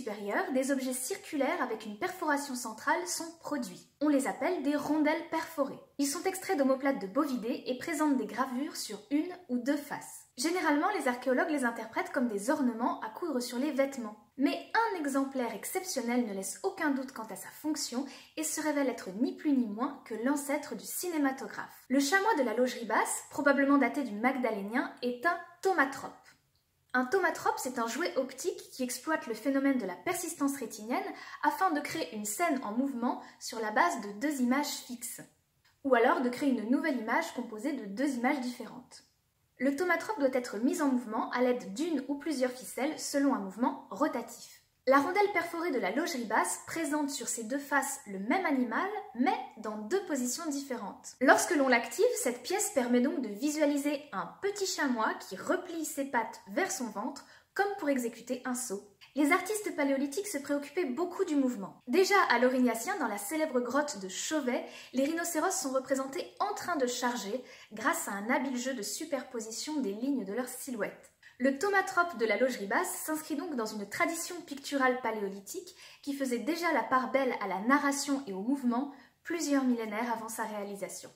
supérieur, des objets circulaires avec une perforation centrale sont produits. On les appelle des rondelles perforées. Ils sont extraits d'omoplates de bovidés et présentent des gravures sur une ou deux faces. Généralement, les archéologues les interprètent comme des ornements à coudre sur les vêtements. Mais un exemplaire exceptionnel ne laisse aucun doute quant à sa fonction et se révèle être ni plus ni moins que l'ancêtre du cinématographe. Le chamois de la logerie basse, probablement daté du Magdalénien, est un thaumatrope. Un thaumatrope, c'est un jouet optique qui exploite le phénomène de la persistance rétinienne afin de créer une scène en mouvement sur la base de deux images fixes, ou alors de créer une nouvelle image composée de deux images différentes. Le thaumatrope doit être mis en mouvement à l'aide d'une ou plusieurs ficelles selon un mouvement rotatif. La rondelle perforée de la logerie basse présente sur ses deux faces le même animal, mais dans deux positions différentes. Lorsque l'on l'active, cette pièce permet donc de visualiser un petit chamois qui replie ses pattes vers son ventre, comme pour exécuter un saut. Les artistes paléolithiques se préoccupaient beaucoup du mouvement. Déjà à l'Aurignacien, dans la célèbre grotte de Chauvet, les rhinocéros sont représentés en train de charger grâce à un habile jeu de superposition des lignes de leur silhouette. Le thaumatrope de la logerie basse s'inscrit donc dans une tradition picturale paléolithique qui faisait déjà la part belle à la narration et au mouvement plusieurs millénaires avant sa réalisation.